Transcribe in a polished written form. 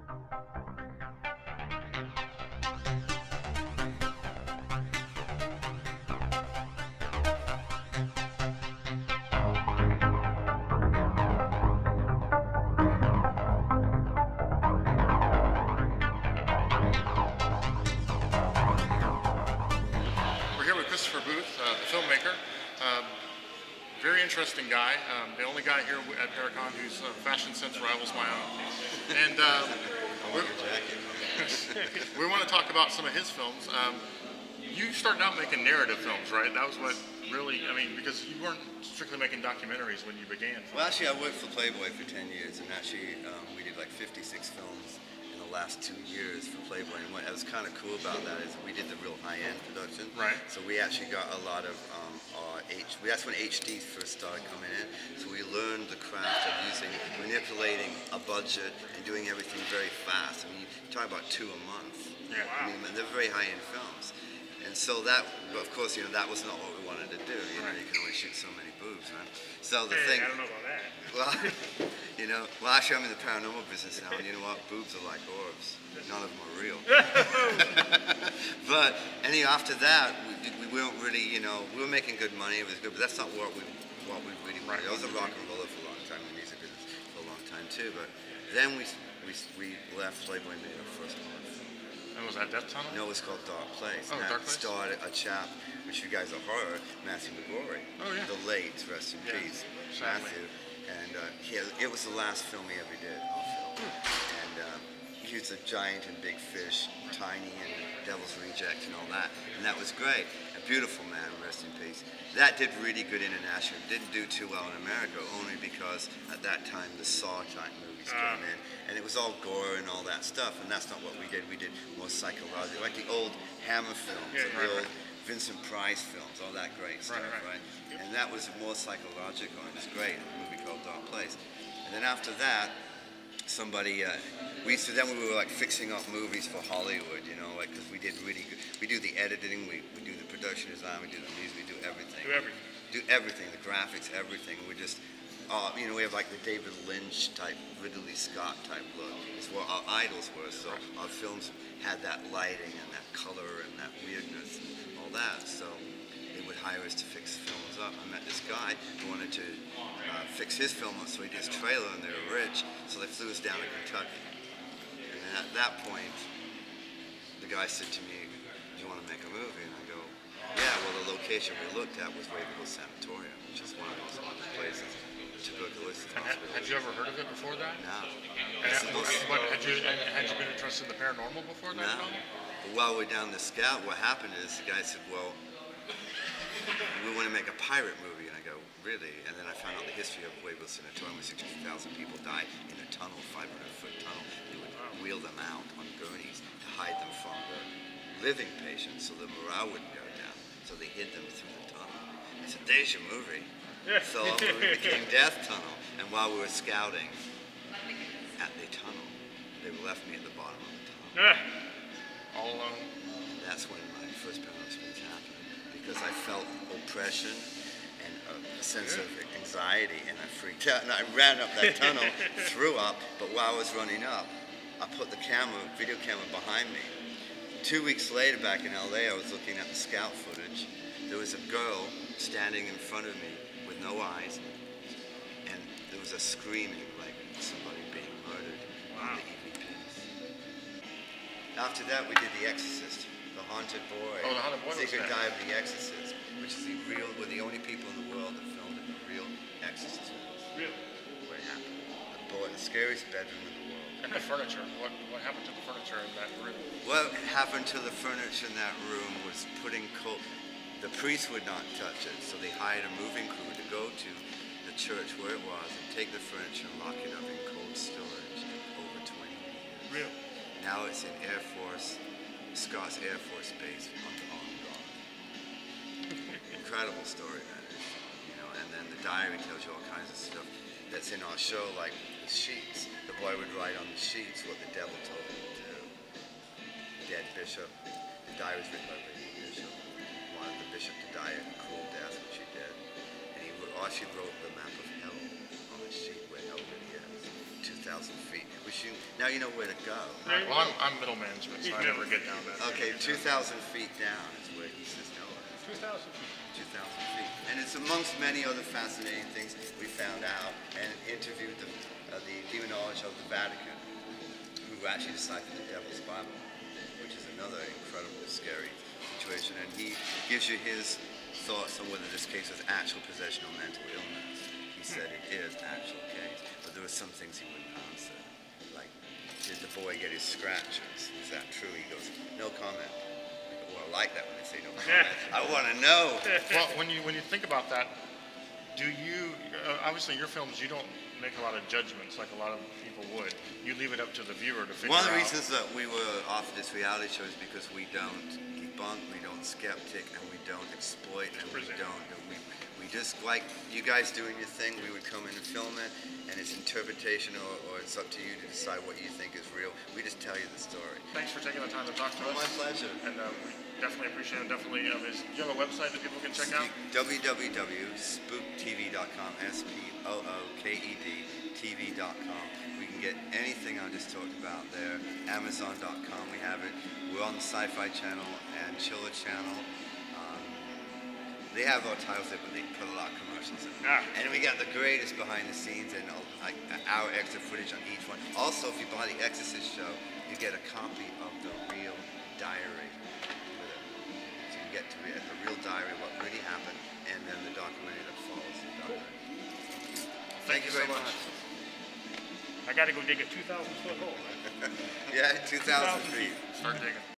We're here with Christopher Booth, the filmmaker. Very interesting guy. The only guy here at Paracon whose fashion sense rivals my own. And we want to talk about some of his films. You started out making narrative films, right? That was what really, I mean, because you weren't strictly making documentaries when you began. Well, actually, I worked for Playboy for 10 years, and actually we did like 56 films in the last 2 years for Playboy. And what was kind of cool about that is we did the real high-end production. Right. So we actually got a lot of that's when HD first started coming in. So we learned the craft of manipulating a budget and doing everything very fast. I mean, you talk about 2 a month. Yeah. I mean, they're very high-end films. And so that, but of course, that was not what we wanted to do. You can only shoot so many boobs, right? So the thing. I don't know about that. Well, well, actually, I'm in the paranormal business now, and you know what? Boobs are like orbs. None of them are real. But after that, we weren't really, we were making good money. It was good, but that's not what we really wanted. I was a rock and roller for a long time, in the music business for a long time too. But then we left Playboy and made our first horror film. And was that Death Tunnel? No, it was called Dark Place. Oh, Dark Place? Starred a chap, which you guys are horror, Matthew McGrory. Oh, yeah. The late, rest in peace, Matthew. And it was the last film he ever did, our film. And he was a giant and big fish, tiny and Devil's Reject and all that. And that was great. A beautiful man, rest in peace. That did really good internationally. It didn't do too well in America, only because at that time the Saw type movies came in. And it was all gore and all that stuff, and that's not what we did. We did more psychological, like the old Hammer films, the old Vincent Price films, all that great stuff, right? And that was more psychological, and it was great, a movie called Dark Place. And then after that, somebody, we were like fixing up movies for Hollywood, because we did really good. We do the editing, we do the production design, we do the music, we do everything. Do everything, the graphics, everything. We just, we have like the David Lynch type, Ridley Scott type look. It's what our idols were, so our films had that lighting and that color and that weirdness and all that. So they would hire us to fix films up. I met this guy who wanted to fix his film up, so he did his trailer, and they were rich, so they flew us down to Kentucky. And then at that point, the guy said to me, "Do you want to make a movie?" And I go, "Yeah." Well, the location we looked at was Waverly Sanatorium, which is one of those haunted places. Tuberculosis hospital. Had you ever heard of it before that? No. Had you been interested in the paranormal before that? No. But while we're down the scout, what happened is the guy said, "Well, we want to make a pirate movie." And I go, "Really?" And then I found out the history of Waverly Sanatorium, where 60,000 people died in a tunnel, 500-foot tunnel. They would wheel them out on gurneys to hide them from the living patients so the morale wouldn't go down. So they hid them through the tunnel. I said, "There's your movie." So our movie became Death Tunnel. And while we were scouting at the tunnel, they left me at the bottom of the tunnel. All alone? And that's when my first paranormal experience happened. Because I felt oppression and a sense of anxiety, and I freaked out. And I ran up that tunnel, threw up, but while I was running up, I put the video camera behind me. 2 weeks later, back in LA, I was looking at the scout footage. There was a girl standing in front of me with no eyes, and there was a screaming like somebody being murdered on the EVPs. After that, we did The Exorcist, The Haunted Boy, The Haunted Boy. Secret Dive of The Exorcist, which is we're the only people in the world that filmed in the real Exorcist house. Really? What happened? The scariest bedroom in the world. And the furniture. What happened to the furniture in that room? What happened to the furniture in that room was putting cold. The priest would not touch it, so they hired a moving crew to go to the church where it was and take the furniture and lock it up in cold storage over 20 years. Really? Now it's in Scott's Air Force Base on guard. Incredible story, man. And then the diary tells you all kinds of stuff that's in our show, like the sheets. The boy would write on the sheets what the devil told him to do. Dead bishop. The diary was written by the bishop. Wanted the bishop to die a cruel death, which he did. And he actually wrote the map of hell on the sheet where hell really is. 2,000 2,000 feet. Which now you know where to go. Right, well, I'm middle management, so I never get down that. Okay, 2,000 feet down is where he says no. 2,000 feet. 2,000 feet. And it's amongst many other fascinating things we found out and interviewed the demonologist of the Vatican, who actually deciphered the Devil's Bible, which is another incredible, scary situation. And he gives you his thoughts on whether this case was actual possession or mental illness. He said it is actual case, but there were some things he wouldn't answer. Like, did the boy get his scratches? Is that true? He goes, no comment. Well, I like that when they say no comment. I want to know. Well, when you think about that, do you, obviously in your films, you don't make a lot of judgments like a lot of people would. You leave it up to the viewer to figure out. One of the reasons that we were offered this reality show is because we don't debunk, we don't skeptic, and we don't exploit, and we just, like you guys doing your thing, we would come in and film it, and it's interpretation, or it's up to you to decide what you think is real. We just tell you the story. Thanks for taking the time to talk to us. My pleasure. And we definitely appreciate it. Definitely, do you have a website that people can check out? www.spookedtv.com, SPOOKED TV.com. We can get anything I just talked about there. Amazon.com, we have it. We're on the Sci-Fi Channel and Chiller Channel. They have our titles there, but they put a lot of commercials in. And we got the greatest behind the scenes and like our extra footage on each one. Also, if you buy the Exorcist show, you get a copy of the real diary with it. So you get to read the real diary of what really happened, and then the documentary that follows the diary. Thank you very so much. I got to go dig a 2,000-foot hole. Yeah, 2,000 feet. Start digging.